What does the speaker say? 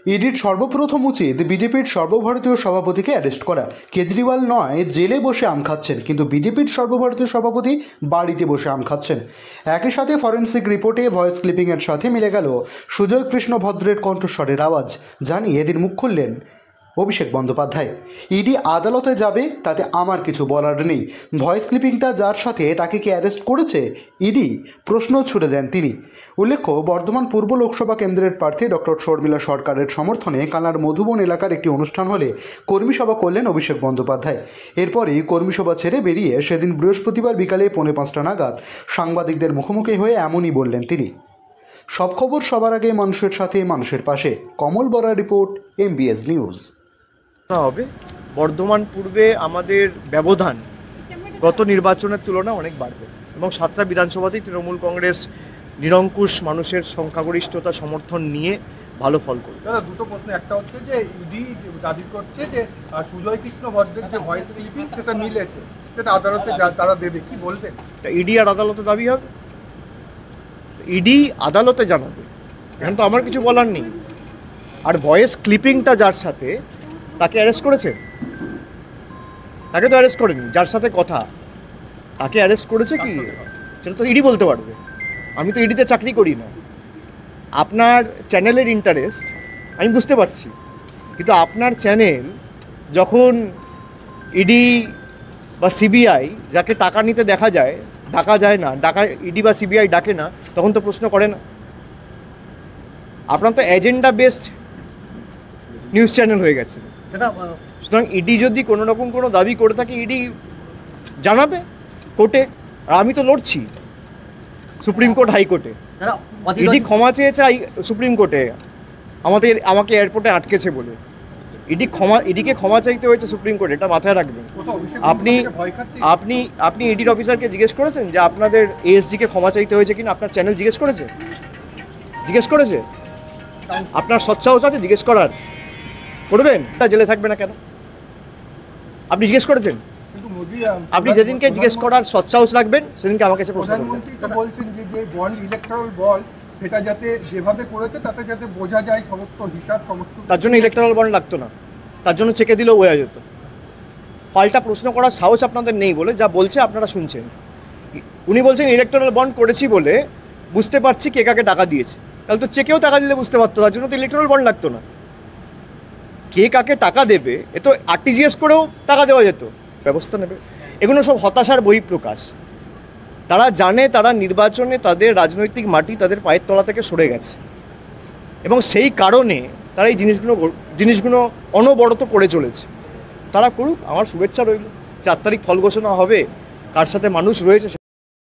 ইডির সর্বপ্রথম উচিত বিজেপির সর্বভারতীয় সভাপতিকে অ্যারেস্ট করা। কেজরিওয়াল নয় জেলে বসে আম খাচ্ছেন, কিন্তু বিজেপির সর্বভারতীয় সভাপতি বাড়িতে বসে আম খাচ্ছেন। একই সাথে ফরেন্সিক রিপোর্টে ভয়েস ক্লিপিংয়ের সাথে মিলে গেল সুজয় কৃষ্ণ ভদ্রের কণ্ঠস্বরের আওয়াজ। জানিয়ে এদিন মুখ খুললেন অভিষেক বন্দ্যোপাধ্যায়। ইডি আদালতে যাবে তাতে আমার কিছু বলার নেই। ভয়েস ক্লিপিংটা যার সাথে তাকে কি অ্যারেস্ট করেছে ইডি, প্রশ্ন ছুড়ে দেন তিনি। উল্লেখ্য, বর্ধমান পূর্ব লোকসভা কেন্দ্রের প্রার্থী ডক্টর শর্মিলা সরকারের সমর্থনে কানার মধুবন এলাকার একটি অনুষ্ঠান হলে কর্মী সভা করলেন অভিষেক বন্দ্যোপাধ্যায়। এরপরই কর্মী সভা ছেড়ে বেরিয়ে সেদিন বৃহস্পতিবার বিকালে 4:45 নাগাদ সাংবাদিকদের মুখোমুখি হয়ে এমনই বললেন তিনি। সব খবর সবার আগে মানুষের সাথে, মানুষের পাশে। কমল বরার রিপোর্ট, MBS নিউজ। হবে বর্ধমান পূর্বে আমাদের ব্যবধান গত নির্বাচনের তুলনায় অনেক বাড়বে এবং 7টা বিধানসভাতেই তৃণমূল কংগ্রেস নিরঙ্কুশ মানুষের সংখ্যাগরিষ্ঠতা সমর্থন নিয়ে ভালো ফল করবে। দাদা, দুটো প্রশ্ন। একটা হচ্ছে যে ইডি দাবি করছে যে সুজয় কৃষ্ণ ভদ্রের যে ভয়েস ক্লিপিং সেটা মিলেছে, সেটা আদালতে তারা দেবে, কি বলবেন? ইডি আর আদালতে দাবি হবে, ইডি আদালতে জানাবে, এখন তো আমার কিছু বলার নেই। আর ভয়েস ক্লিপিংটা যার সাথে, তাকে অ্যারেস্ট করেছে? তাকে তো অ্যারেস্ট করেনি। যার সাথে কথা তাকে অ্যারেস্ট করেছে কি, সেটা তো ইডি বলতে পারবে। আমি তো ইডিতে চাকরি করি না। আপনার চ্যানেলের ইন্টারেস্ট আমি বুঝতে পারছি, কিন্তু আপনার চ্যানেল যখন ইডি বা সিবিআই যাকে টাকা নিতে ডাকা যায় না, ইডি বা সিবিআই ডাকে না, তখন তো প্রশ্ন করে না। আপনার তো এজেন্ডা বেসড নিউজ চ্যানেল হয়ে গেছে। সুতরাং ইডি যদি কোনো রকম কোনো দাবি করে থাকে, ইডি জানাবে কোর্টে। আর আমি তো লড়ছি সুপ্রিম কোর্ট, হাইকোর্টে। ইডি ক্ষমা চেয়েছে সুপ্রিম কোর্টে আমাকে এয়ারপোর্টে আটকেছে বলে। ইডিকে ক্ষমা চাইতে হয়েছে সুপ্রিম কোর্টে, এটা মাথায় রাখবেন। আপনি ইডির অফিসারকে জিজ্ঞেস করেছেন যে আপনাদের এএসজিকে ক্ষমা চাইতে হয়েছে কিনা? আপনার চ্যানেল জিজ্ঞেস করেছে? আপনার সৎসাহস আছে জিজ্ঞেস করার? করবেন? তা জেলে থাকবে না কেন? আপনি জিজ্ঞেস করেছেন? আপনি যেদিনকে জিজ্ঞেস করার সৎসাহস রাখবেন সেদিনকে আমাকে এসে প্রশ্ন করবেন। বলছেন যে বন্ড, ইলেকট্রাল বন্ড, সেটা যাতে যেভাবে করেছে তাতে যাতে বোঝা যায় সমস্ত হিসাব, সমস্ত। তার জন্য ইলেকট্রাল বন্ড লাগতো না, তার জন্য চেকে দিলেও বোঝা যেত। পাল্টা প্রশ্ন করার সাহস আপনাদের নেই বলে যা বলছে আপনারা শুনছেন। উনি বলছেন ইলেকট্রাল বন্ড করেছি বলে বুঝতে পারছি কে কাকে টাকা দিয়েছে। তাহলে তো চেকেও টাকা দিলে বুঝতে পারতো, তার জন্য তো ইলেকট্রাল বন্ড লাগতো না। কে কাকে টাকা দেবে এ তো আরটিজিএস করেও টাকা দেওয়া যেত, ব্যবস্থা নেবে। এগুলো সব হতাশার বহিঃপ্রকাশ। তারা জানে তারা নির্বাচনে তাদের রাজনৈতিক মাটি তাদের পায়ের তলা থেকে সরে গেছে এবং সেই কারণে তারা এই জিনিসগুলো অনবরত করে চলেছে। তারা করুক, আমার শুভেচ্ছা রইল। 4 তারিখ ফল ঘোষণা হবে, কার সাথে মানুষ রয়েছে